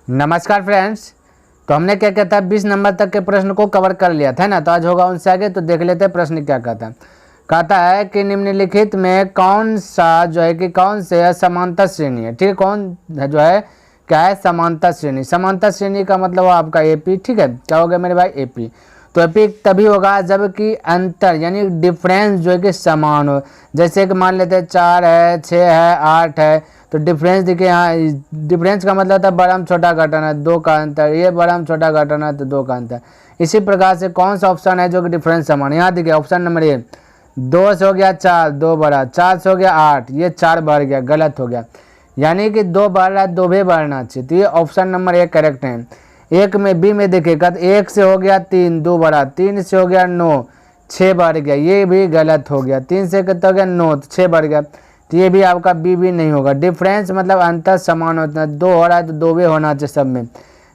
नमस्कार फ्रेंड्स। तो हमने क्या कहता है 20 नंबर तक के प्रश्न को कवर कर लिया था ना। तो आज होगा उनसे आगे। तो देख लेते हैं प्रश्न क्या कहता है। कहता है कि निम्नलिखित में कौन सा जो है कि कौन से समांतर श्रेणी है। ठीक है, कौन जो है क्या है समांतर श्रेणी। समांतर श्रेणी का मतलब हो आपका एपी। ठीक है, क्या हो गया मेरे भाई एपी। तो एपी तभी होगा जबकि अंतर यानी डिफरेंस जो है कि समान हो। जैसे कि मान लेते हैं 4 है, 6 है, 8 है। तो डिफरेंस देखिए यहाँ, डिफरेंस का मतलब था बड़ा में छोटा घटाना, 2 का अंतर। ये बड़ा में छोटा घटाना तो 2 का अंतर। इसी प्रकार से कौन सा ऑप्शन है जो कि डिफरेंस समान। यहाँ देखिए ऑप्शन नंबर ए 2 से हो गया 4, 2 बढ़ा, 4 से हो गया 8, ये 4 बढ़ गया, गलत हो गया। यानी कि 2 बढ़ रहा है, 2 भी बढ़ना चाहिए। तो ये ऑप्शन नंबर 1 करेक्ट है। एक में बी में देखिएगा तो 1 से हो गया 3, 2 बढ़ा, 3 से हो गया 9, 6 बढ़ गया, ये भी गलत हो गया। 3 से कितना हो गया 9, तो 6 बढ़ गया। तो ये भी आपका बी भी नहीं होगा। डिफरेंस मतलब अंतर समान होता है। 2 हो रहा है तो 2 भी होना चाहिए सब में।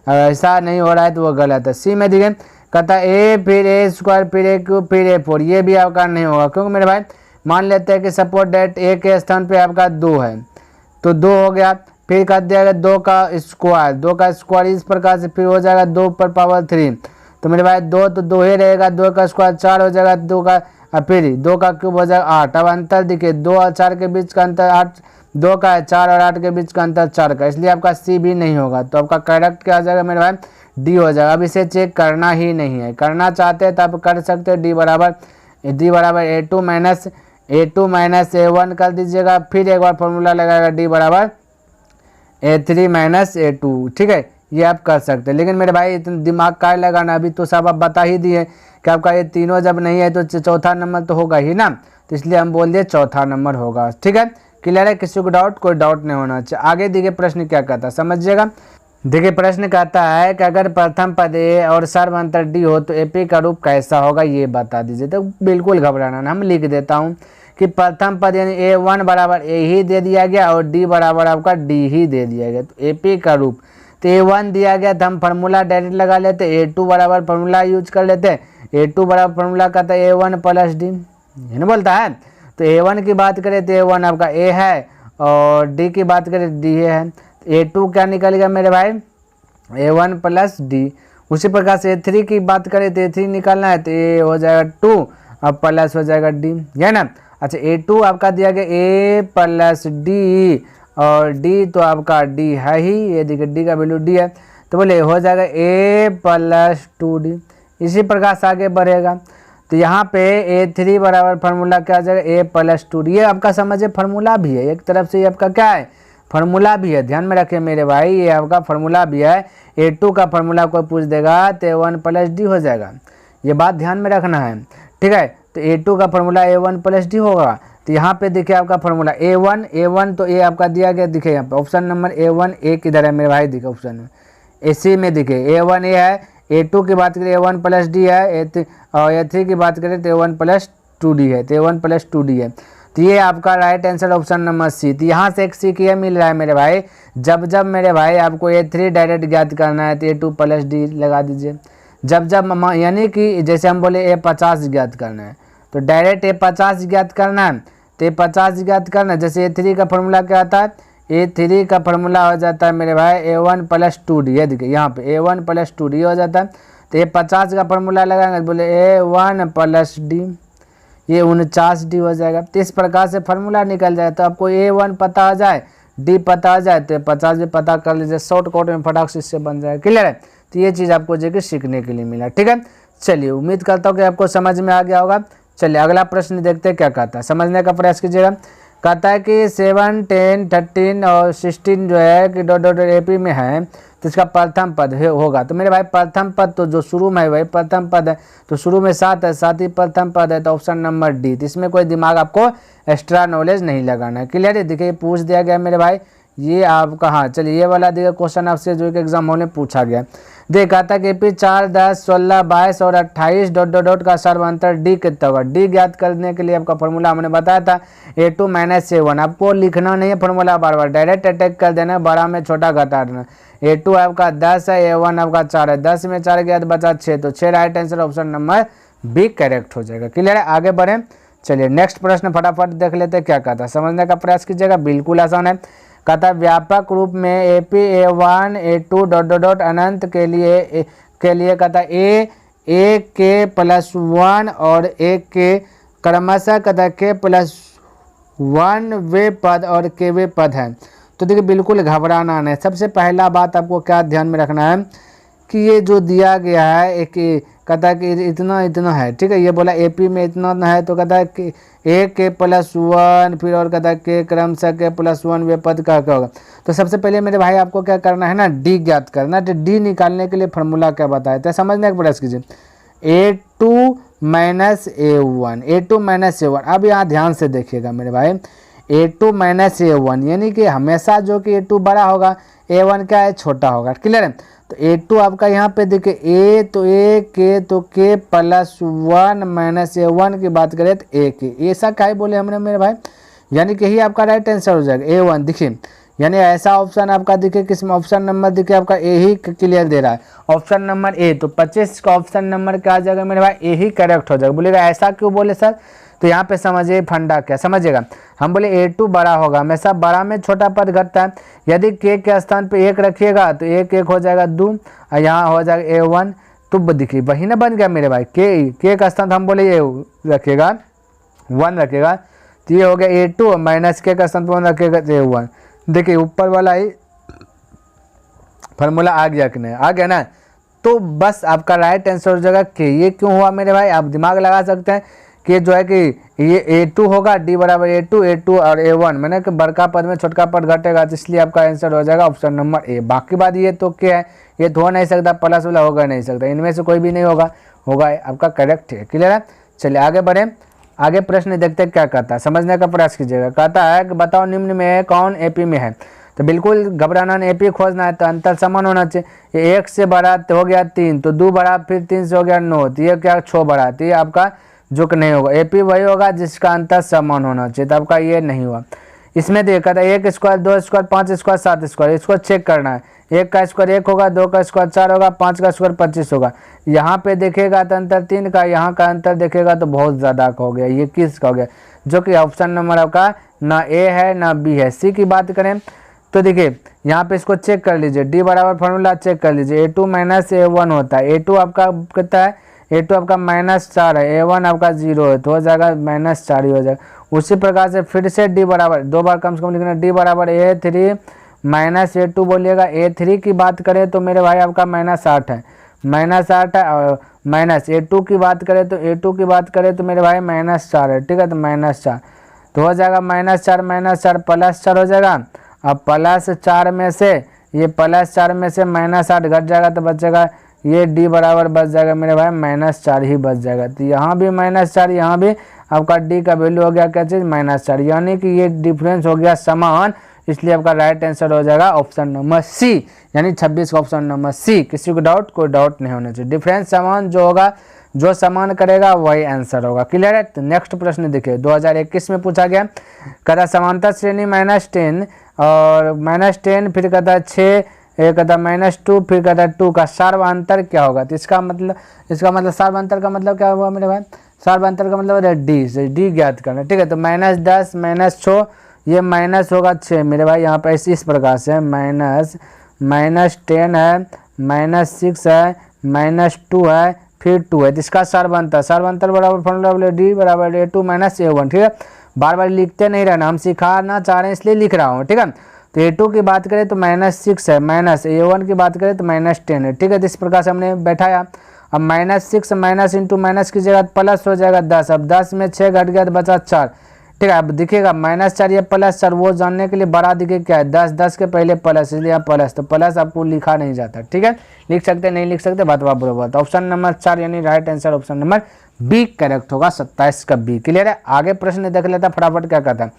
ऐसा नहीं हो रहा है तो वो गलत है। सी में देखिए कहता है ए फिर ए स्क्वायर फिर ए क्यूब फिर ए 4, ये भी आपका नहीं होगा। क्योंकि मेरे भाई मान लेते हैं कि सपोज डेट ए के स्थान पे आपका 2 है तो 2 हो गया। फिर कर दिया गया 2 का स्क्वायर, 2 का स्क्वायर इस प्रकार से फिर हो जाएगा 2 पर पावर 3। तो मेरे भाई 2 तो 2 ही रहेगा, 2 का स्क्वायर 4 हो जाएगा, 2 का फिर 2 का क्यूब हो जाएगा 8। अब अंतर देखिए 2 और 4 के बीच का अंतर 8, 2 का है, 4 और 8 के बीच का अंतर 4 का, इसलिए आपका सी भी नहीं होगा। तो आपका करेक्ट क्या हो जाएगा मेरे भाई डी हो जाएगा। अब इसे चेक करना ही नहीं है, करना चाहते हैं तो आप कर सकते हैं। डी बराबर ए टू माइनस ए1 कर दीजिएगा। फिर एक बार फॉर्मूला लगाएगा डी बराबर ए3 माइनस ए2। ठीक है, ये आप कर सकते हैं। लेकिन मेरे भाई इतना दिमाग का लगाना, अभी तो सब आप बता ही दिए कि आपका ये तीनों जब नहीं है तो चौथा नंबर तो होगा ही ना। तो इसलिए हम बोल दिए चौथा नंबर होगा। ठीक है, क्लियर है, किसी को डाउट कोई डाउट नहीं होना चाहिए। आगे देखिए प्रश्न क्या कहता है समझिएगा। देखिए प्रश्न कहता है कि अगर प्रथम पद ए और सर्व अंतर डी हो तो एपी का रूप कैसा होगा ये बता दीजिए। तो बिल्कुल घबराना ना, हम लिख देता हूँ कि प्रथम पद यानी ए1 बराबर ए ही दे दिया गया और डी बराबर आपका डी ही दे दिया गया। तो एपी का रूप तो ए1 दिया गया तो हम फार्मूला डायरेक्ट लगा लेते, ए2 बराबर फार्मूला यूज कर लेते। ए2 बराबर फार्मूला कहता है ए1 प्लस डी, ये ना बोलता है। तो ए1 की बात करें तो ए1 आपका ए है और डी की बात करें डी है। ए2 क्या निकल गया मेरे भाई ए1 प्लस डी। उसी प्रकार से ए3 की बात करें तो ए3 निकालना है तो ए हो जाएगा 2 और प्लस हो जाएगा डी, है ना। अच्छा ए2 आपका दिया गया ए प्लस डी और डी तो आपका डी है ही, ये देखिए डी का वैल्यू डी है। तो बोले हो जाएगा ए प्लस 2d। इसी प्रकार से आगे बढ़ेगा तो यहाँ पे ए3 बराबर फार्मूला क्या आ जाएगा ए प्लस 2d। ये आपका समझिए फार्मूला भी है, एक तरफ से ये आपका क्या है फार्मूला भी है। ध्यान में रखिए मेरे भाई, ये आपका फार्मूला भी है। ए2 का फार्मूला कोई पूछ देगा तो ए1 प्लस डी हो जाएगा, ये बात ध्यान में रखना है। ठीक है, तो ए2 का फार्मूला ए1 प्लस डी होगा। तो यहाँ पे देखिए आपका फार्मूला ए1 तो ए आपका दिया गया, दिखे यहाँ पे ऑप्शन नंबर ए1 ए किधर है मेरे भाई, दिखे ऑप्शन में एसी में दिखे ए1 ए है। ए2 की बात करें ए1 प्लस डी है, और ए3 की बात करें तो ए1 प्लस 2d है, तो ए1 प्लस 2d है। तो ये आपका right answer option number C. तो यहाँ से एक सीख ये मिल रहा है मेरे भाई, जब मेरे भाई आपको ए3 डायरेक्ट ज्ञात करना है तो ए2 प्लस डी लगा दीजिए। जब यानी कि जैसे हम बोले ए50 ज्ञात करना है तो डायरेक्ट ए50 ज्ञात करना है तो ए50 ज्ञात करना है। जैसे ए3 का फार्मूला क्या आता है, ए3 का फार्मूला हो जाता है मेरे भाई ए1 प्लस 2d। ये देखिए यहाँ पे ए1 प्लस 2d हो जाता है। तो ए50 का फार्मूला लगाएंगे तो बोले ए1 प्लस डी, ये 49d हो जाएगा। तो इस प्रकार से फार्मूला निकल जाए। तो आपको ए1 पता हो जाए, डी पता हो जाए तो 50 भी पता कर लीजिए, शॉर्टकट में फटाक से इससे बन जाए। क्लियर है, तो ये चीज़ आपको जो कि सीखने के लिए मिला। ठीक है, चलिए उम्मीद करता हूँ कि आपको समझ में आ गया होगा। चलिए अगला प्रश्न देखते हैं क्या कहता है, समझने का प्रयास कीजिएगा। कहता है कि 7, 10, 13 और 16 जो है कि डॉट डॉट एपी में है तो इसका प्रथम पद होगा। तो मेरे भाई प्रथम पद तो जो शुरू में है वही प्रथम पद है, तो शुरू में 7 है, 7 ही प्रथम पद है, तो ऑप्शन नंबर डी। तो इसमें कोई दिमाग आपको एक्स्ट्रा नॉलेज नहीं लगाना है। क्लियर है, देखिए पूछ दिया गया मेरे भाई ये आपका, हाँ चलिए ये वाला देखिए क्वेश्चन आपसे जो कि एग्जाम हॉल में पूछा गया। देखा था कि पी 4, 10, 16, 22 और 28 डॉट डॉट डॉट का सर्वांतर डी कितना होगा। डी ज्ञात करने के लिए आपका फॉर्मूला हमने बताया था ए2 माइनस ए1। आपको लिखना नहीं है फॉर्मूला बार बार, डायरेक्ट अटैक कर देना, बड़ा में छोटा घटा देना। ए2 आपका 10 है, ए1 आपका 4 है, 10 में 4 गया तो बचा 6, तो 6 right answer option number B correct हो जाएगा। क्लियर है, आगे बढ़े। चलिए नेक्स्ट प्रश्न फटाफट देख लेते हैं क्या कहता है, समझने का प्रयास कीजिएगा, बिल्कुल आसान है। कहता है व्यापक रूप में AP A1 A2 dot dot dot अनंत के लिए कहता है A के प्लस 1 और A के क्रमशः कहता है K प्लस 1 वे पद और K वे पद हैं। तो देखिए बिल्कुल घबराना नहीं। सबसे पहला बात आपको क्या ध्यान में रखना है कि ये जो दिया गया है एक कहता है कि इतना इतना है, ठीक है। ये बोला AP में इतना है तो कहता है कि A के प्लस 1 फिर और कहता है K क्रमशः K प्लस 1 वे पद का क्या होगा। तो सबसे पहले मेरे भाई आपको क्या करना है ना, D ज्ञात करना। तो D निकालने के लिए फॉर्मूला क्या बताया था समझने का प्रयास कीजिए। A2 minus A1, A2 minus A1। अब यहाँ ध्यान से देखिएगा मेरे भाई, A2 माइनस A1 यानी कि हमेशा जो कि A2 बड़ा होगा A1 क्या है, छोटा होगा। क्लियर है। तो A2 आपका यहाँ पे देखिए A तो A के तो K प्लस 1 माइनस A1 की बात करें तो A के, ऐसा क्या बोले हमने मेरे भाई, यानी कि यही आपका राइट आंसर हो जाएगा A1। देखिए यानी ऐसा ऑप्शन आपका दिखे किसमें, ऑप्शन नंबर दिखे आपका A ही क्लियर दे रहा है, ऑप्शन नंबर A। तो 25 का ऑप्शन नंबर क्या आ जाएगा मेरे भाई, A ही करेक्ट हो जाएगा। बोलेगा ऐसा क्यों बोले सर, तो यहाँ पे समझिए फंडा क्या समझिएगा। हम बोले A2 बड़ा होगा, हमेशा बड़ा में छोटा पद घटता है। यदि K के स्थान पे 1 रखिएगा तो 1 1 हो जाएगा 2 और यहाँ हो जाएगा A1। तो देखिए वही ना बन गया मेरे भाई, K का स्थान हम बोले ये रखिएगा 1 रखिएगा तो ये हो गया A2 माइनस K का स्थान पर 1 रखिएगा तो A1। देखिए ऊपर वाला ही फार्मूला आ गया कि नहीं, आ गया ना। तो बस आपका राइट आंसर हो जाएगा K। ये क्यों हुआ मेरे भाई, आप दिमाग लगा सकते हैं कि जो है कि ये A2 होगा, D बराबर A2 और A1, मैंने कि बड़का पद में छोटका पद घटेगा, तो इसलिए आपका आंसर हो जाएगा ऑप्शन नंबर A। बाकी बात ये तो क्या है, ये तो हो नहीं सकता, प्लस वाला होगा नहीं सकता, इनमें से कोई भी नहीं होगा आपका करेक्ट है। क्लियर है। चलिए आगे बढ़े, आगे प्रश्न देखते क्या कहता है, समझने का प्रयास कीजिएगा। कहता है कि बताओ निम्न में कौन AP में है। तो बिल्कुल घबराना नहीं, AP खोजना है तो अंतर समान होना चाहिए। ये 1 से बड़ा तो हो गया 3, तो 2 बड़ा फिर 3 से हो गया 9, तो ये क्या 6 बड़ा, तो ये आपका जो कि नहीं होगा। AP वही होगा जिसका अंतर समान होना चाहिए, तो आपका ये नहीं हुआ। इसमें देखा था 1 स्क्वायर 2 स्क्वायर 5 स्क्वायर 7 स्क्वायर, इसको चेक करना है। 1 का स्क्वायर 1 होगा, 2 का स्क्वायर 4 होगा, 5 का स्क्वायर 25 होगा। यहाँ पे देखेगा तो अंतर 3 का, यहाँ का अंतर देखेगा तो बहुत ज़्यादा का हो गया। ये किसका हो गया, जो कि ऑप्शन नंबर आपका ना A है ना B है। C की बात करें तो देखिए यहाँ पे इसको चेक कर लीजिए, D बराबर फॉर्मूला चेक कर लीजिए। A2 माइनस A1 होता है, A2 आपका कितना है, A2 आपका -4 है, A1 आपका 0 है, तो हो जाएगा -4 ही हो जाएगा। उसी प्रकार से फिर से D बराबर 2 बार कम से कम लिखना, D बराबर A3 माइनस A2 बोलिएगा। A3 की बात करें तो मेरे भाई आपका -8 है, -8 है। और माइनस A2 की बात करें तो A2 की बात करें तो मेरे भाई -4 है, ठीक है। तो -4 तो हो जाएगा -4 +4 हो जाएगा। अब +4 में से ये +4 में से -8 घट जाएगा तो बचेगा ये D बराबर बच जाएगा मेरे भाई -4 ही बच जाएगा। तो यहाँ भी -4, यहाँ भी आपका D का वैल्यू हो गया क्या चीज़ -4, यानी कि ये डिफरेंस हो गया समान, इसलिए आपका राइट आंसर हो जाएगा ऑप्शन नंबर C, यानी 26 का ऑप्शन नंबर C। किसी को डाउट, कोई डाउट नहीं होना चाहिए। डिफरेंस समान जो होगा, जो समान करेगा वही आंसर होगा। क्लियर है। तो नेक्स्ट प्रश्न देखिए 2021 में पूछा गया, कहता समांतर श्रेणी -10 और -10 फिर कहता 6 कहता -2 फिर कहता 2 का सार्वंतर क्या होगा। तो इसका मतलब सार्वंतर का मतलब क्या होगा मेरे भाई, सार्वंतर का मतलब D से D ज्ञात करना, ठीक है। तो -10 -6 ये माइनस होगा 6 मेरे भाई, यहाँ पे इस प्रकार से -10 है, -6 है, -2 है, फिर 2 है। तो इसका सार्वंतर बराबर फॉर्मूला D बराबर A2 माइनस A1, ठीक है। बार बार लिखते नहीं रहना, हम सिखाना चाह रहे हैं इसलिए लिख रहा हूँ, ठीक है। तो A2 की बात करें तो -6 है, माइनस A1 की बात करें तो -10 है, ठीक है। तो इस प्रकार से हमने बैठाया। अब -6 माइनस इंटू माइनस की जगह प्लस हो जाएगा 10, अब 10 में 6 घट गया तो बचा 4, ठीक है। अब दिखेगा -4 या +4, वो जानने के लिए बड़ा दिखे क्या है 10 के पहले प्लस, इसलिए यहाँ प्लस, तो प्लस आपको लिखा नहीं जाता, ठीक है। लिख सकते नहीं लिख सकते, बात बराबर। तो ऑप्शन नंबर 4 यानी right answer option number B correct होगा, 27 का B। क्लियर है। आगे प्रश्न देख लेता फटाफट क्या कहता है,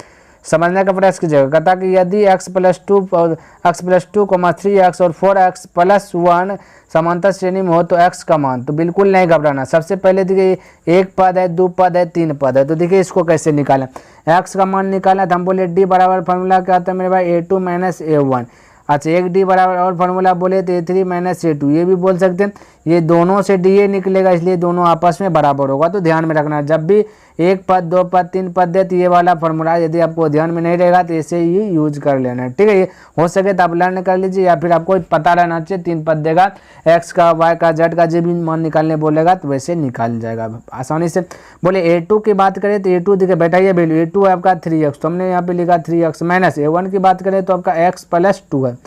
समझने का प्रयास कीजिएगा। कहता कि यदि x + 2 और x + 2, 3x और 4x + 1 समांतर श्रेणी में हो तो x का मान। तो बिल्कुल नहीं घबराना। सबसे पहले देखिए 1 पद है, 2 पद है, 3 पद है, तो देखिए इसको कैसे निकालें। x का मान निकालना तो हम बोले D बराबर फॉर्मूला क्या आता है मेरे भाई A2 माइनस A1। अच्छा एक D बराबर और फार्मूला बोले तो A3 माइनस A2, ये भी बोल सकते हैं। ये दोनों से DA निकलेगा, इसलिए दोनों आपस में बराबर होगा। तो ध्यान में रखना, जब भी 1 पद 2 पद 3 पद दे तो ये वाला फॉर्मूला यदि आपको ध्यान में नहीं रहेगा तो इसे ही यूज कर लेना है, ठीक है। ये हो सके तो आप लर्न कर लीजिए, या फिर आपको पता रहना चाहिए 3 पद देगा, x का y का z का जो भी मान निकालने बोलेगा तो वैसे निकाल जाएगा आसानी से। बोले a2 की बात करें तो a2 देखिए बेटा ये वैल्यू a2 है आपका 3x, तो हमने यहाँ पे लिखा 3x माइनस a1 की बात करें तो आपका x प्लस 2 है।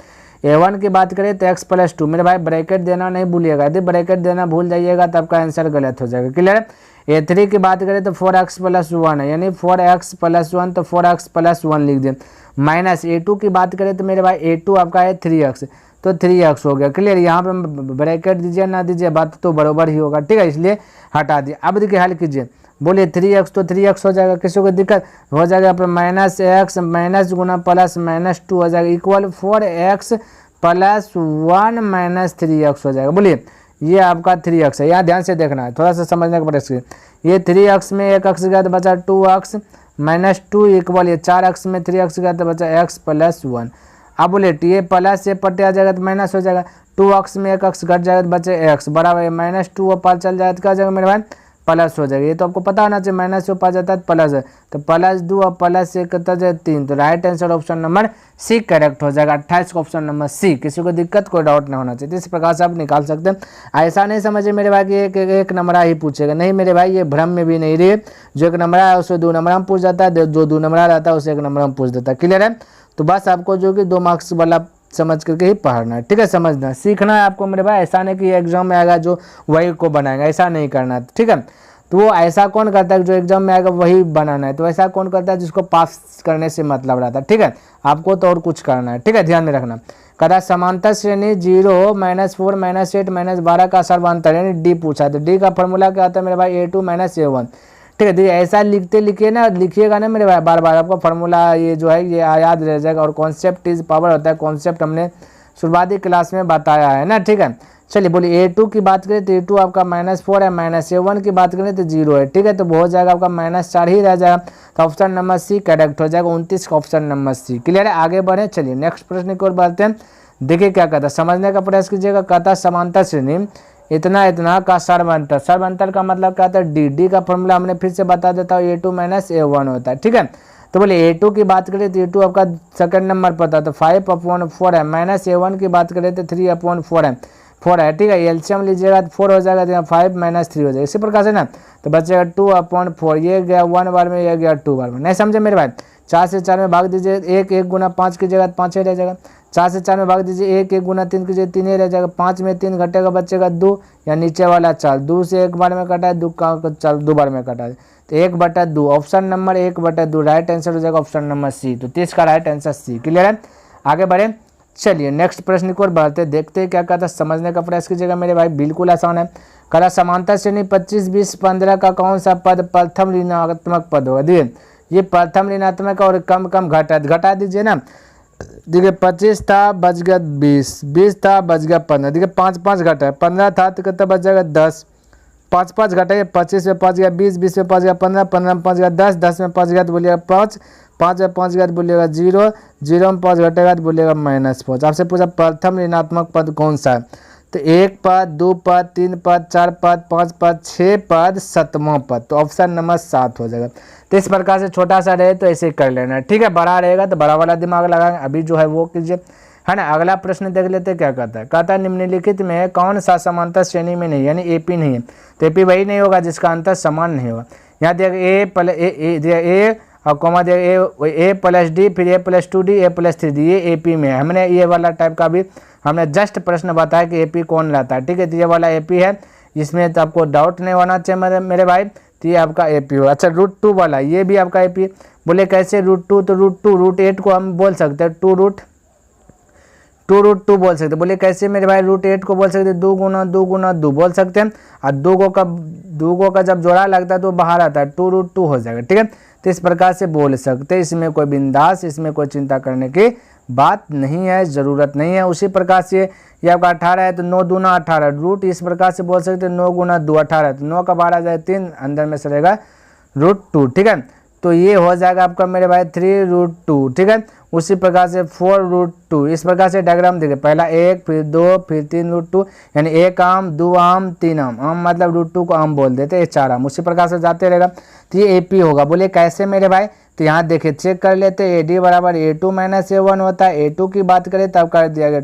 a1 की बात करें तो x प्लस 2, मेरे भाई ब्रैकेट देना नहीं भूलिएगा, यदि ब्रैकेट देना भूल जाइएगा तो आपका आंसर गलत हो जाएगा, क्लियर है। a3 की बात करें तो 4x प्लस 1 है, यानी 4x प्लस 1 तो 4x प्लस 1 लिख दें। माइनस a2 की बात करें तो मेरे भाई a2 आपका है 3x, तो 3x हो गया, क्लियर। यहाँ पे ब्रैकेट दीजिए ना दीजिए बात तो बराबर ही होगा, ठीक है, इसलिए हटा दिए। अब देखिए हल कीजिए, बोलिए 3x तो 3x हो जाएगा, किसी को दिक्कत हो जाएगा पर माइनस x माइनस गुना प्लस माइनस 2 हो जाएगा equal 4x plus 1 minus 3x हो जाएगा। बोलिए ये आपका 3x है, यहाँ ध्यान से देखना है, थोड़ा सा समझने का प्रयास कीजिए। ये 3x में एक x गया तो बचा 2x माइनस 2 इक्वल ये 4x में 3x गया तो बचा x प्लस 1। अब बोले ये प्लस से पट्टे आ जाएगा तो माइनस हो जाएगा, 2x में एक x घट जाएगा तो बचे x बराबर माइनस 2 और पार चल जाएगा तो क्या हो जाएगा मेरे भाई प्लस हो जाएगा। ये तो आपको पता होना चाहिए, माइनस से पार जाता है तो प्लस है, तो प्लस 2 और प्लस से कितना जाए 3, तो right answer option number C correct हो जाएगा, 28 का ऑप्शन नंबर सी। किसी को दिक्कत कोई डाउट नहीं होना चाहिए, तो इस प्रकार से आप निकाल सकते हैं। ऐसा नहीं समझिए मेरे भाई कि एक नंबर ही पूछेगा, नहीं मेरे भाई ये भ्रम में भी नहीं रही, जो एक नंबर है उसे 2 नंबर हम पूछ जाता है, जो 2 नंबर रहता है उसे 1 नंबर हम पूछ देता है, क्लियर है। तो बस आपको जो कि 2 मार्क्स वाला समझ करके ही पढ़ना है, ठीक है, समझना सीखना है आपको मेरे भाई। ऐसा नहीं कि एग्जाम में आएगा जो वही को बनाएगा, ऐसा नहीं करना, ठीक है। तो वो ऐसा कौन करता है जो एग्जाम में आएगा वही बनाना है, तो ऐसा कौन करता है जिसको पास करने से मतलब रहता है, ठीक है। आपको तो और कुछ करना है, ठीक है, ध्यान में रखना। कदा समांतर श्रेणी 0 माइनस 4 माइनस 8 माइनस 12 का सर्वांतर यानी डी पूछा, तो डी का फॉर्मूला क्या आता है मेरे भाई a2 माइनस a1, ठीक है। देखिए ऐसा लिखते लिखिए ना, लिखिएगा ना मेरे भाई बार बार, आपको फॉर्मूला ये जो है ये याद रह जाएगा। और कॉन्सेप्ट इज पावर होता है, कॉन्सेप्ट हमने शुरुआती क्लास में बताया है ना, ठीक है। चलिए बोलिए a2 की बात करें तो a2 आपका -4 है, माइनस a1 की बात करें तो 0 है, ठीक है। तो वो हो जाएगा आपका -4 ही रह जाएगा, तो ऑप्शन नंबर सी करेक्ट हो जाएगा, 29 का ऑप्शन नंबर सी, क्लियर है। आगे बढ़े, चलिए नेक्स्ट प्रश्न की ओर बढ़ते हैं। देखिए क्या कहता है, समझने का प्रयास कीजिएगा। कहता समांतर श्रेणी इतना इतना का सर्वांतर, सर्वांतर का मतलब क्या होता है डी का फॉर्मूला हमने फिर से बता देता हूँ, a2 माइनस a1 होता है, ठीक है। तो बोले a2 की बात करें तो a2 आपका सेकंड नंबर पर था, तो 5/4 है, माइनस a1 की बात करें तो 3/4 है, 4 है, ठीक है। एलसीएम लीजिएगा तो 4 हो जाएगा, तो 5 माइनस 3 हो जाएगा, इसी प्रकार से ना, तो बचेगा 2/4, ये गया 1 बार में, ये गया 2 बार में, नहीं समझे मेरे भाई। 4 से 4 में भाग दीजिए, 1 गुना 5 की जगह 5 ही रह जाएगा। 4 से 4 में भाग दीजिए, 1 गुना 3 की जगह 3 ही रह जाएगा। 5 में 3 घटेगा, बचेगा 2, या नीचे वाला 4, 2 से 1 बार में कटा है, 2 का 4 2 बार में कटा है, तो 1/2, ऑप्शन नंबर 1/2 राइट आंसर हो जाएगा ऑप्शन नंबर सी। तो 30 का राइट आंसर सी, क्लियर है। आगे बढ़े, चलिए नेक्स्ट प्रश्न की ओर बढ़ते, देखते हैं क्या कहता है, समझने का प्रयास कीजिएगा मेरे भाई, बिल्कुल आसान है। कहा समांतर श्रेणी 25 20 15 का कौन सा पद प्रथम ऋणात्मक पद होगा। देखिए ये प्रथम ऋणात्मक और कम कम घटा दीजिए ना। देखिए 25 था बच गया 20, 20 था बच गया 15, देखिए 5 5 घटा है, 15 था तो कितना बच जाएगा 10, 5 5 घटाइए, 25 में 5 गया 20, 20 में 5 गया 15, 15 में 5 गया 10, 10 में 5 गया तो बोलिएगा 5, 5 में 5 गया तो बोलिएगा 0, 0 में 5 घटेगा तो बोलिएगा -5। आपसे पूछा प्रथम ऋणात्मक पद कौन सा है, तो 1 पद 2 पद 3 पद 4 पद 5 पद 6 पद 7वां पद, तो ऑप्शन नंबर 7 हो जाएगा। तो इस प्रकार से छोटा सा रहे तो ऐसे कर लेना, ठीक है। बड़ा रहेगा तो बड़ा वाला दिमाग लगाएंगे, अभी जो है वो कीजिए, है ना। अगला प्रश्न देख लेते हैं क्या कहता है। कहता है निम्नलिखित में कौन सा समांतर श्रेणी में नहीं, यानी एपी नहीं है, तो एपी वही नहीं होगा जिसका अंतर समान नहीं होगा। यहाँ देखिए ए और कॉमा देखिए ए प्लस डी, फिर ए प्लस 2d, ए प्लस 3d, ये एपी में है। हमने ये वाला टाइप का भी हमने जस्ट प्रश्न बताया कि एपी कौन लाता है, ठीक है। तो ये वाला एपी है, इसमें तो आपको डाउट नहीं होना चाहिए मेरे भाई, तो ये आपका एपी हो। अच्छा √2 वाला ये भी आपका एपी, बोले कैसे √2, तो √8 को हम बोल सकते हैं 2√2 बोल सकते हैं। बोले कैसे मेरे भाई, √8 को बोल सकते हैं 2 गुना 2 गुना 2 बोल सकते हैं, और 2 का जब जोड़ा लगता है तो बाहर आता है 2√2 हो जाएगा, ठीक है। तो इस प्रकार से बोल सकते हैं, इसमें कोई बिंदास, इसमें कोई चिंता करने की बात नहीं है, ज़रूरत नहीं है। उसी प्रकार से ये आपका 18 है तो 9 दूना 18, रूट इस प्रकार से बोल सकते हैं 9 गुना 2 18, तो 9 का बाहर आ जाए 3, अंदर में से रहेगा √2, ठीक है। तो ये हो जाएगा आपका मेरे भाई 3√2, ठीक है। उसी प्रकार से 4√2, इस प्रकार से डायग्राम देखिए, पहला 1 फिर 2 फिर 3√2, यानी 1 आम 2 आम 3 आम, आम मतलब √2 को आम बोल देते हैं, 4 आम, उसी प्रकार से जाते रहेगा। तो ये AP होगा। बोले कैसे मेरे भाई, तो यहाँ देखिए चेक कर लेते हैं, AD बराबर A2 माइनस A1 होता है। A2 की बात करें तब कर दिया गया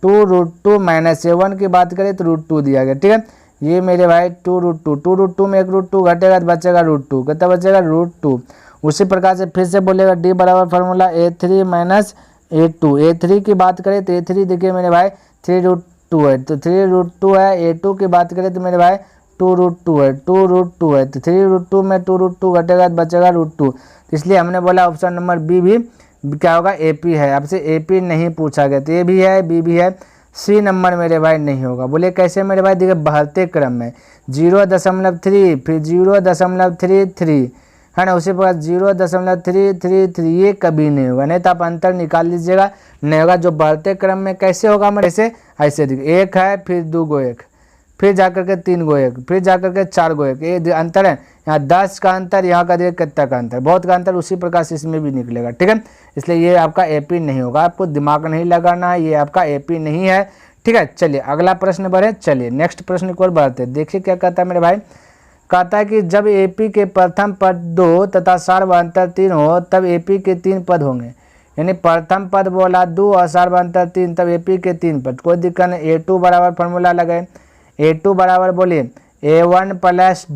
2√2 माइनस A1 की बात करें तो √2 दिया गया, ठीक है। ये मेरे भाई 2√2 में 1√2 घटेगा तो बचेगा √2, कितना बचेगा √2। उसी प्रकार से फिर से बोलेगा D बराबर formula A3 minus A2। A3 की बात करें तो A3 देखिए मेरे भाई 3√2 है, तो 3√2 है। A2 की बात करें तो मेरे भाई 2√2 है, 2√2 है, तो 3√2 में 2√2 घटेगा तो बचेगा √2। इसलिए हमने बोला ऑप्शन नंबर बी भी क्या होगा, AP है। आपसे AP नहीं पूछा गया, तो A भी है, B भी है, C नंबर मेरे भाई नहीं होगा। बोले कैसे मेरे भाई, देखिए बढ़ते क्रम में 0.3 फिर 0.33 है ना, उसी प्रकार 0.333, ये कभी नहीं होगा, नहीं तो आप अंतर निकाल लीजिएगा, नहीं होगा। जो बढ़ते क्रम में कैसे होगा हमारे, ऐसे ऐसे देखिए 1 है फिर 2 को 1 फिर जाकर के 3 को 1 फिर जाकर के 4 को 1, ये अंतर है। यहाँ 10 का अंतर, यहाँ का देखिए कितना का अंतर, बहुत का अंतर, उसी प्रकार से इसमें भी निकलेगा, ठीक है। इसलिए ये आपका AP नहीं होगा, आपको दिमाग नहीं लगाना है, ये आपका AP नहीं है, ठीक है। चलिए अगला प्रश्न बढ़े, चलिए नेक्स्ट प्रश्न की ओर बढ़ते हैं। देखिए क्या कहता है मेरे भाई, कहता है कि जब AP के प्रथम पद 2 तथा सार्वधातुक 3 हो तब AP के 3 पद होंगे, यानी प्रथम पद बोला 2 और सार्वधातुक 3, तब AP के 3 पद, कोई दिक्कत नहीं। A2 बराबर फार्मूला लगाए, A2 बराबर बोलिए A1 प्लस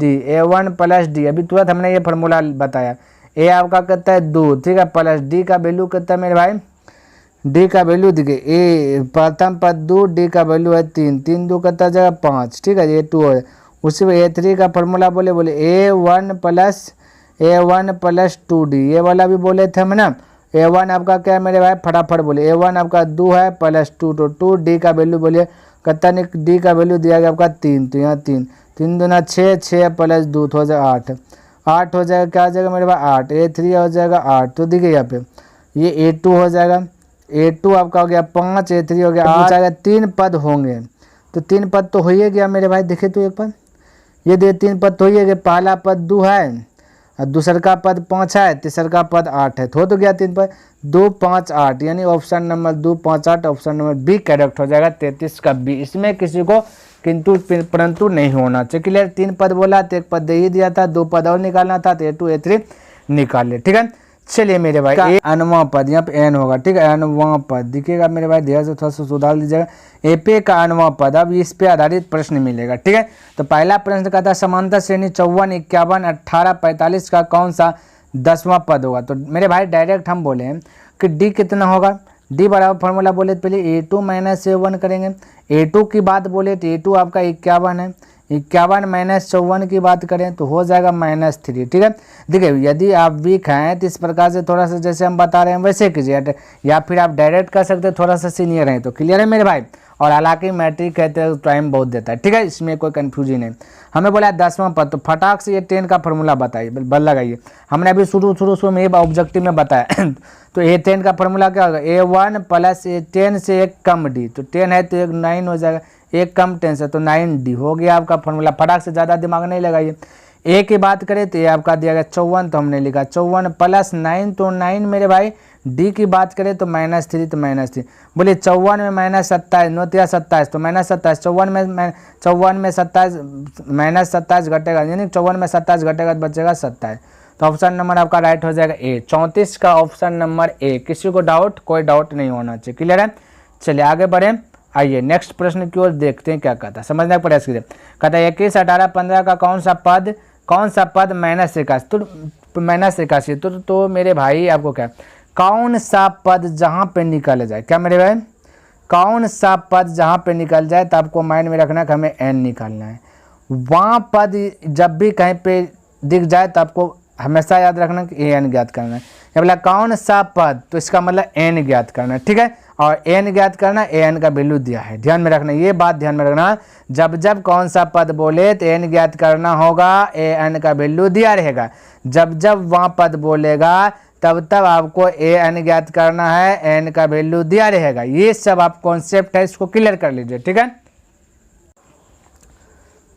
D, अभी तुरंत हमने ये फार्मूला बताया। A आपका कितना है 2, ठीक है, प्लस D का वैल्यू कितना है मेरे भाई, D का वैल्यू देखिए, A प्रथम पद 2, D का वैल्यू है 3, 3 2 कितना जगह 5, ठीक है, A2 है। उसी में A3 का फार्मूला बोले A1 प्लस 2D, ये वाला भी बोले थे हम ना। A1 आपका क्या है मेरे भाई, फटाफट बोले, A1 आपका 2 है प्लस 2, तो 2D का वैल्यू बोलिए कितना, D का वैल्यू दिया गया आपका 3, तो यहाँ 3 दूना 6, 6 प्लस 2 तो हो जाएगा 8 हो जाएगा, क्या हो जाएगा मेरे भाई 8, A3 हो जाएगा 8, तो देखिए यहाँ पे ये A2 हो जाएगा, A2 आपका हो गया 5, A3 हो गया 8, जाएगा 3 पद होंगे, तो 3 पद तो हो ही गया मेरे भाई। देखिए तो एक पद, ये दे 3 पद तो ही गया, पहला पद 2 है और दूसर का पद 5 है, तीसर का पद 8 है, तो गया 3 पद, 2 5 8, यानी option number 2 5 8, option number B correct हो जाएगा, 33 का बी। इसमें किसी को किंतु परंतु नहीं होना चाहिए, क्लियर। 3 पद बोला तो 1 पद दे ही दिया था, 2 पद और निकालना था, तो A2 A3 निकाल ले, ठीक है। चलिए मेरे भाई अनवा पद, यहाँ पे एन होगा, ठीक है, अनवा पद दिखेगा मेरे भाई, ध्यान से थोड़ा सा सुधार लीजिएगा। AP का अनवा पद, अब इस पे आधारित प्रश्न मिलेगा, ठीक है। तो पहला प्रश्न कहता है समांतर श्रेणी 54 51 18 45 का कौन सा 10वां पद होगा। तो मेरे भाई डायरेक्ट हम बोले कि D कितना होगा, D बराबर फार्मूला बोले तो पहले A2 माइनस A1 करेंगे। A2 की बात बोले तो A2 आपका 51 है, 51 माइनस 54 की बात करें तो हो जाएगा -3, ठीक है। देखिए यदि आप वीक हैं तो इस प्रकार से थोड़ा सा जैसे हम बता रहे हैं वैसे कीजिए, या फिर आप डायरेक्ट कर सकते हैं, थोड़ा सा सीनियर हैं तो, क्लियर है मेरे भाई। और हालांकि मैट्रिक कहते हैं टाइम बहुत देता है, ठीक है, इसमें कोई कन्फ्यूजन नहीं। हमें बोला 10वां पद, तो फटाक से ये 10 का फार्मूला बताइए, बल लगाइए। हमने अभी शुरू में ये ऑब्जेक्टिव में बताया तो ये 10 का फार्मूला क्या होगा, A1 प्लस 10 से एक कम D, तो 10 है तो एक 9 हो जाएगा, एक कम 10 से तो 9D हो गया आपका फार्मूला। फटाक से ज़्यादा दिमाग नहीं लगाइए। A की बात करें तो ये आपका दिया गया 54, तो हमने लिखा 54 प्लस 9, तो 9 मेरे भाई। D की बात करें तो -3, तो -3 बोलिए 54 में -27, 9 3 27, तो -27, 54 में 27 -27 घटेगा, यानी 54 में 27 घटेगा तो बचेगा 27, तो ऑप्शन नंबर आपका राइट हो जाएगा A, 34 का ऑप्शन नंबर A। किसी को डाउट, कोई डाउट नहीं होना चाहिए, क्लियर है। चलिए आगे बढ़े, आइए नेक्स्ट प्रश्न की ओर देखते हैं क्या कहता है, समझने का प्रयास कीजिए। कहता है 21 18 15 का कौन सा पद -81, तो -81, तो मेरे भाई आपको क्या, कौन सा पद जहाँ पे निकल जाए, क्या मेरे भाई, कौन सा पद जहाँ पे निकल जाए, तो आपको माइंड में रखना कि हमें n निकालना है। वहाँ पद जब भी कहीं पे दिख जाए तो आपको हमेशा याद रखना कि n ज्ञात करना है। या बोला कौन सा पद, तो इसका मतलब n ज्ञात करना है, ठीक है। और n ज्ञात करना, an का वैल्यू दिया है, ध्यान में रखना, ये बात ध्यान में रखना। जब कौन सा पद बोले तो n ज्ञात करना होगा, an का वैल्यू दिया रहेगा। जब वहाँ पद बोलेगा तब आपको an ज्ञात करना है, n का वैल्यू दिया रहेगा। ये सब आप कॉन्सेप्ट है, इसको क्लियर कर लीजिए, ठीक है।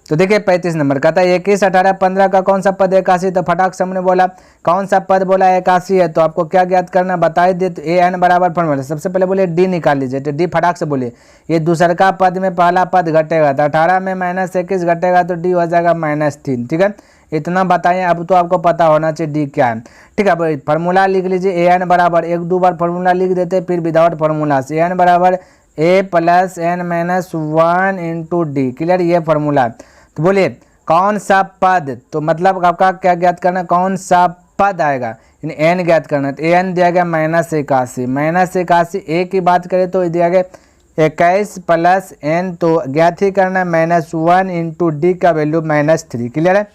तो देखिए 35 नंबर कहता है 21, 18, 15 का कौन सा पद 81, तो फटाक से हमने बोला कौन सा पद बोला 81 है, तो आपको क्या ज्ञात करना बता ही दे। तो ए एन बराबर फॉर्मूला सबसे पहले बोलिए डी निकाल लीजिए, तो डी फटाक से बोलिए ये दूसरा का पद में पहला पद घटेगा, तो 18 में -21 घटेगा तो डी हो जाएगा -3। ठीक है, इतना बताइए, अब तो आपको पता होना चाहिए डी क्या है। ठीक है, अब फार्मूला लिख लीजिए ए एन बराबर, एक दो बार फार्मूला लिख देते फिर विदाउट फार्मूला से, ए एन बराबर a plus n minus 1 into d. Clear, ये फार्मूला। तो बोलिए कौन सा पद, तो मतलब आपका क्या ज्ञात करना, कौन सा पद आएगा, एन ज्ञात करना। तो एन दिया गया -81, ए की बात करें तो दिया गया 21 प्लस एन, तो ज्ञात ही करना -1 इंटू डी का वैल्यू -3। क्लियर है,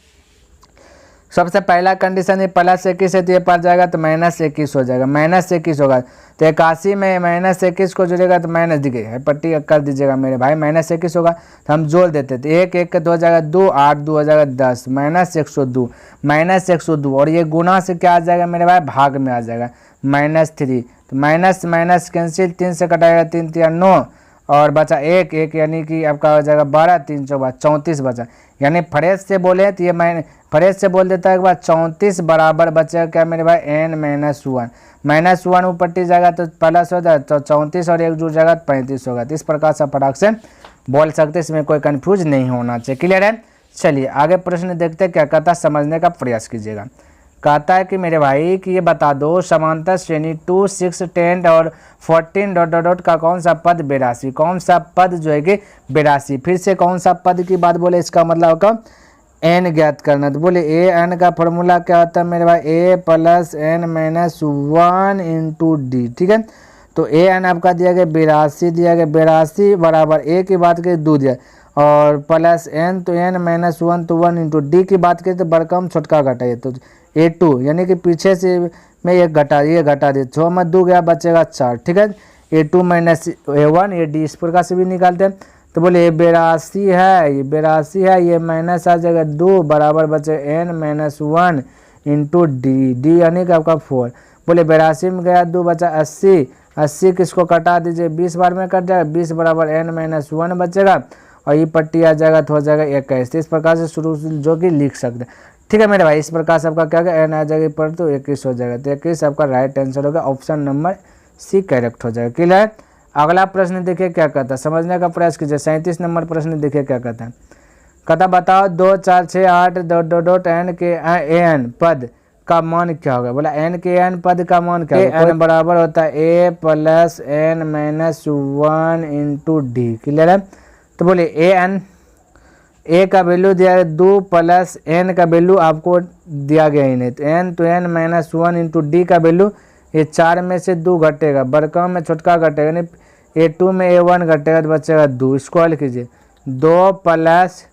सबसे पहला कंडीशन ये +21 है तो ये पड़ जाएगा तो -21 हो जाएगा, -21 होगा। तो 81 में -21 को जोड़ेगा तो माइनस दिखेगा, पट्टी कर दीजिएगा मेरे भाई, -21 होगा तो हम जोड़ देते थे, 1 1 तो हो जाएगा 2, 8 2 हो जाएगा 10, -102 और ये गुना से क्या आ जाएगा मेरे भाई, भाग में आ जाएगा -3। तो माइनस माइनस कैंसिल, 3 से कटाएगा 3 3 9 और बचा 1 1 यानी कि आपका हो जाएगा 12, 3 4 34 बचा। यानी फ्रेश से बोले तो ये मैं फ्रेश से बोल देता है एक बार 34 बराबर बचेगा क्या मेरे भाई n-1, -1 ऊपर टी जाएगा तो प्लस हो जाए तो 34 और एक जुड़ जाएगा 35 होगा। तो इस प्रकार से फटाक से बोल सकते, इसमें कोई कंफ्यूज नहीं होना चाहिए। क्लियर है, चलिए आगे प्रश्न देखते हैं क्या कहता है, समझने का प्रयास कीजिएगा। कहता है कि मेरे भाई कि ये बता दो समांतर श्रेणी 2 6 10 और 14 ... का कौन सा पद 82, कौन सा पद जो है कि 82, फिर से कौन सा पद की बात बोले, इसका मतलब होगा एन ज्ञात करना। तो बोले ए एन का फॉर्मूला क्या होता है मेरे भाई, a plus n minus 1 into d. ठीक है, तो ए एन आपका दिया गया 82 दिया गया, 82 बराबर ए की बात करें 2 दिया और प्लस एन तो एन माइनस 1 तो 1 इंटू डी की बात करें तो बड़कम छोटका घटाइए तो A2 यानी कि पीछे से में ये घटा दे, 6 में 2 गया बचेगा 4। ठीक है, A2 माइनस A1 ये डी इस प्रकार से भी निकालते हैं। तो बोले 82 है, ये 82 है, ये माइनस आ जाएगा 2 बराबर बचे n-1 इंटू डी यानी कि आपका 4। बोले 82 में गया 2 बचा 80, 80 किसको कटा दीजिए 20 बार में कट जाएगा, 20 बराबर n-1 बचेगा और ये पट्टी आ जाएगा तो हो जाएगा 21। इस प्रकार से शुरू जो कि लिख सकते हैं। ठीक है मेरे भाई, इस प्रकार से आपका क्या होगा n आ जाएगी पर तो 21 हो जाएगा, तो 21 आपका राइट आंसर होगा, ऑप्शन नंबर सी करेक्ट हो जाएगा। क्लियर। अगला प्रश्न देखिए क्या कहता है, समझने का प्रयास कीजिए। 37 नंबर प्रश्न देखिए क्या कहता है, कहता बताओ 2 4 6 8 ... एन के एन पद का मान क्या होगा। बोला एन के एन पद का मान क्या होगा, एन बराबर होता है a plus n minus 1 into d. Clear है, तो बोले ए एन, ए का वैल्यू दिया है 2 प्लस एन का वैल्यू आपको दिया गया ही नहीं, तो एन तो एन माइनस 1 इंटू डी का वैल्यू ये 4 में से 2 घटेगा, बड़का में छोटका घटेगा, यानी A2 में A1 घटेगा तो बचेगा 2। इसको हल कीजिए, 2 प्लस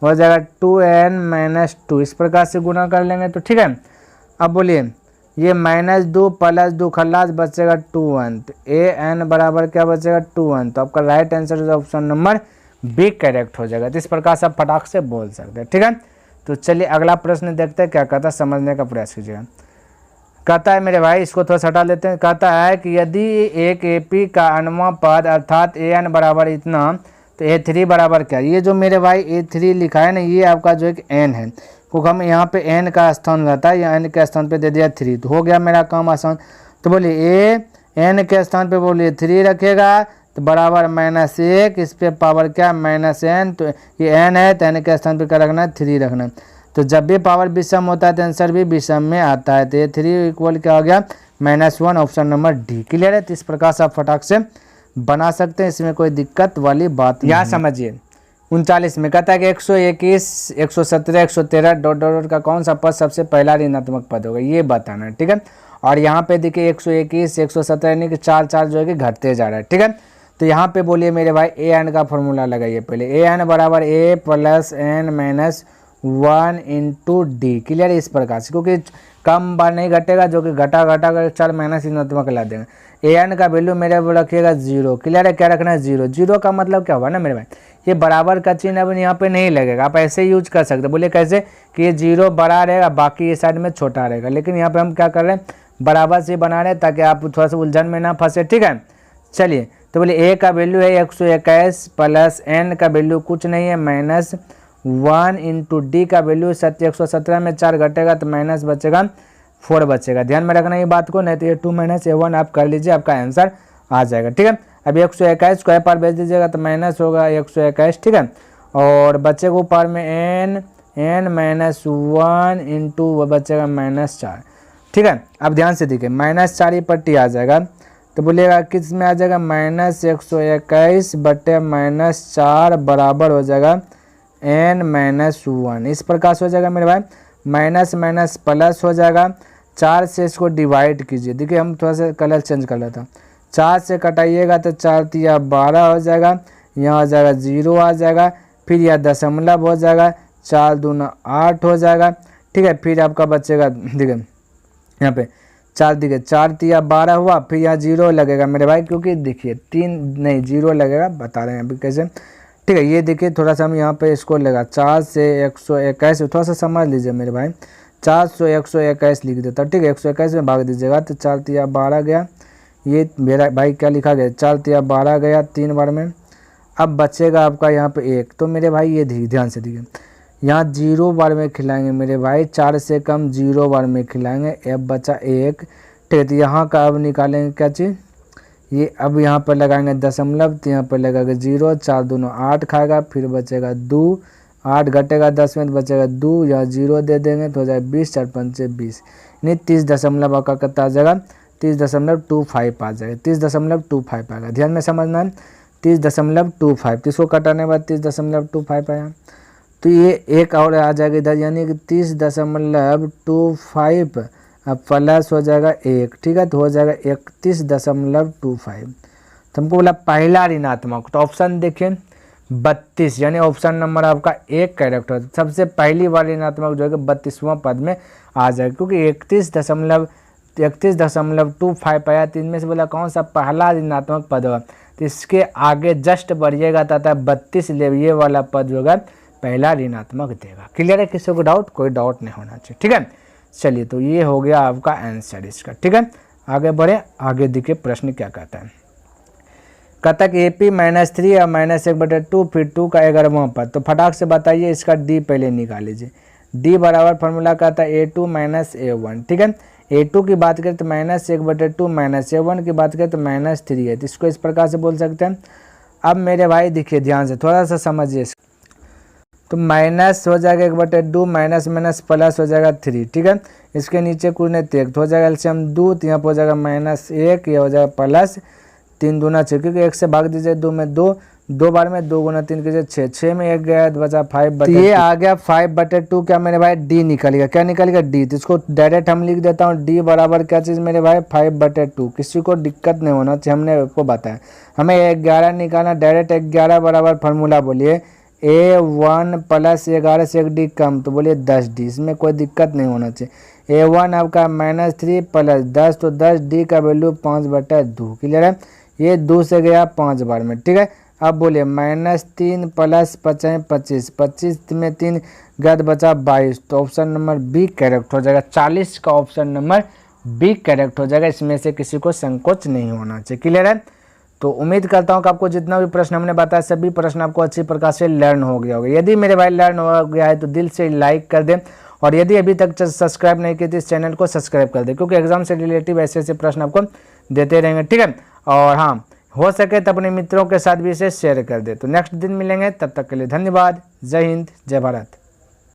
हो जाएगा 2n माइनस 2, इस प्रकार से गुना कर लेंगे तो ठीक है। अब बोलिए ये -2 प्लस 2 खल्लास बचेगा 2n, तो an बराबर क्या बचेगा 2n, तो आपका right answer option number B correct हो जाएगा। तो इस प्रकार से आप फटाक से बोल सकते हैं। ठीक है, तो चलिए अगला प्रश्न देखते हैं क्या कहता है, समझने का प्रयास कीजिएगा। कहता है मेरे भाई, इसको थोड़ा हटा लेते हैं। कहता है कि यदि एक एपी का अनवा पद अर्थात an बराबर इतना तो A3 बराबर क्या, ये जो मेरे भाई A3 लिखा है ना, ये आपका जो एक n है, क्योंकि हम यहाँ पे n का स्थान रहता है, या n के स्थान पे दे दिया 3, तो हो गया मेरा काम आसान। तो बोलिए n के स्थान पे बोलिए 3 रखेगा तो बराबर -1, इस पे पावर क्या -n, तो ये n है तो n के स्थान पे क्या रखना है 3 रखना है। तो जब भी पावर विषम होता है तो आंसर भी विषम में आता है, तो ये 3 इक्वल क्या हो गया -1, ऑप्शन नंबर डी। क्लियर है, तो इस प्रकार से आप फटाक से बना सकते हैं, इसमें कोई दिक्कत वाली बात नहीं। यहाँ समझिए 39 में कहता है कि 121 117 113 ... का कौन सा पद सबसे पहला ऋणात्मक पद होगा, ये बताना है। ठीक है, और यहाँ पे देखिए 121 117 यानी कि 4 4 जो है कि घटते जा रहा है। ठीक है, तो यहाँ पे बोलिए मेरे भाई ए एन का फॉर्मूला लगाइए पहले, ए एन बराबर a plus n minus 1 into d. Clear है, इस प्रकार से, क्योंकि कम बार नहीं घटेगा, जो कि घटा कर 4 माइनस ऋणात्मक ला देंगे। ए एन का वैल्यू मेरे वो रखिएगा 0। क्लियर है, क्या रखना है 0। 0 का मतलब क्या हुआ ना मेरे भाई, ये बराबर का चिन्ह अब यहाँ पे नहीं लगेगा, आप ऐसे यूज कर सकते। बोले कैसे कि ये 0 बड़ा रहेगा, बाकी ये साइड में छोटा रहेगा, लेकिन यहाँ पे हम क्या कर रहे हैं बराबर से बना रहे हैं ताकि आप थोड़ा सा उलझन में ना फंसे। ठीक है, चलिए तो बोले ए का वैल्यू है 121 प्लस एन का वैल्यू कुछ नहीं है 1 इंटू डी का वैल्यू 117 में 4 घटेगा तो माइनस बचेगा 4 बचेगा। ध्यान में रखना ये बात को, नहीं तो ये 2 माइनस A1 आप कर लीजिए, आपका आंसर आ जाएगा। ठीक है, अब 121 स्क्वायर पार भेज दीजिएगा तो माइनस होगा 121। ठीक है, और बचेगा ऊपर में n माइनस 1 इंटू वो बचेगा -4। ठीक है, अब ध्यान से देखिए -4 ही पट्टी आ जाएगा तो बोलिएगा किस में आ जाएगा, -121 बटे -4 बराबर हो जाएगा n माइनस 1। इस प्रकार से हो जाएगा मेरे भाई, माइनस माइनस प्लस हो जाएगा। 4 से इसको डिवाइड कीजिए, देखिए हम थोड़ा सा कलर चेंज कर लेता हूँ। 4 से कटाइएगा तो 4 तिया 12 हो जाएगा, यहाँ आ जाएगा 0 आ जाएगा, फिर यह दशमलव हो जाएगा, 4 दूना 8 हो जाएगा। ठीक है, फिर आपका बचेगा देखिए यहाँ पे 4 दिखे 4 तिया 12 हुआ, फिर यहाँ 0 लगेगा मेरे भाई, क्योंकि देखिए 3 नहीं 0 लगेगा, बता रहे हैं अभी कैसे। ठीक है, ये देखिए थोड़ा सा हम यहाँ पे इसको लगा 4 से 121, थोड़ा सा समझ लीजिए मेरे भाई, 4 से 121 लिख देता। ठीक है, 121 में भाग दीजिएगा तो 4 तिया 12 गया, ये मेरा भाई क्या लिखा गया, 4 तिया 12 गया 3 बार में। अब बचेगा आपका यहाँ पे 1, तो मेरे भाई ये ध्यान से देखिए यहाँ 0 बार में खिलाएंगे मेरे भाई, 4 से कम 0 बार में खिलाएंगे, अब बचा 1। ठीक है, तो यहाँ का अब निकालेंगे क्या चीज़, ये अब यहाँ पर लगाएंगे दशमलव, तो यहाँ पर लगाएंगे 0, 4 दूनों 8 खाएगा, फिर बचेगा 2, 8 घटेगा 10 में तो बचेगा 2, यहाँ 0 दे देंगे तो हो जाएगा 20, 4 पंचे 20, यानी 30 आपका कितना आ जाएगा, 30.25 आ जाएगा, 30.25 आएगा। ध्यान में समझना है, 30.25, तो इसको कटाने के बाद 30.25 आया, तो ये एक और आ जाएगा इधर, यानी कि 30.25 अब प्लस हो जाएगा 1। ठीक है, तो हो जाएगा 31.25। तो हमको बोला पहला ऋणात्मक, तो ऑप्शन देखिए 32, यानी ऑप्शन नंबर आपका 1 करेक्ट हो, सबसे पहली वाली ऋणात्मक जो है 32वां पद में आ जाएगा, क्योंकि 31.25 आया, 3 में से बोला कौन सा पहला ऋणात्मक पद होगा, तो इसके आगे जस्ट बढ़िएगा तथा 32 ले, ये वाला पद जो होगा पहला ऋणात्मक देगा। क्लियर है, किसी को डाउट, कोई डाउट नहीं होना चाहिए। ठीक है, चलिए तो ये हो गया आपका आंसर इसका। ठीक है, आगे बढ़े, आगे देखिए प्रश्न क्या कहता है। कहता है कि AP -3 और -1/2 फिर 2 का 11वां पद, तो फटाक से बताइए इसका D पहले निकाल लीजिए। D बराबर फॉर्मूला कहता है A2 - A1। ठीक है, A2 की बात करें तो -1/2, -A1 की बात करें तो -3 है, तो इसको इस प्रकार से बोल सकते हैं। अब मेरे भाई देखिए ध्यान से थोड़ा सा समझिए, तो माइनस हो जाएगा 1/2, माइनस माइनस प्लस हो जाएगा 3। ठीक है, इसके नीचे कुछ नहीं तो 1, तो हो जाएगा एलसीएम 2, तो यहाँ पर हो जाएगा -1, ये हो जाएगा प्लस 3 दूना 6, क्योंकि 1 से भाग दीजिए 2 में 2, 2 बार में 2 गुना 3 कीजिए 6, 6 में 1 गया तो बचा 5/2। तो ये आ गया 5/2, क्या मेरे भाई D निकलेगा, क्या निकलेगा D, तो इसको डायरेक्ट हम लिख देता हूँ, D बराबर क्या चीज़ मेरे भाई 5/2। किसी को दिक्कत नहीं होना चाहिए, हमने आपको बताया, हमें 11 निकालना, डायरेक्ट 11 बराबर फार्मूला बोलिए A1 + 11 से 1 D कम, तो बोलिए 10D, इसमें कोई दिक्कत नहीं होना चाहिए। A1 आपका -3 + 10, तो 10D का वैल्यू 5/2। क्लियर है, ये 2 से गया 5 बार में। ठीक है, अब बोलिए -3 + 5 25, 25 में 3 गद बचा 22, तो ऑप्शन नंबर B करेक्ट हो जाएगा। 40 का ऑप्शन नंबर B करेक्ट हो जाएगा, इसमें से किसी को संकोच नहीं होना चाहिए। क्लियर है, तो उम्मीद करता हूं कि आपको जितना भी प्रश्न हमने बताया सभी प्रश्न आपको अच्छी प्रकार से लर्न हो गया होगा। यदि मेरे भाई लर्न हो गया है तो दिल से लाइक कर दें, और यदि अभी तक सब्सक्राइब नहीं किए तो इस चैनल को सब्सक्राइब कर दें, क्योंकि एग्जाम से रिलेटिव ऐसे ऐसे प्रश्न आपको देते रहेंगे। ठीक है, और हाँ हो सके तो अपने मित्रों के साथ भी इसे शेयर कर दे। तो नेक्स्ट दिन मिलेंगे, तब तक के लिए धन्यवाद। जय हिंद, जय भारत।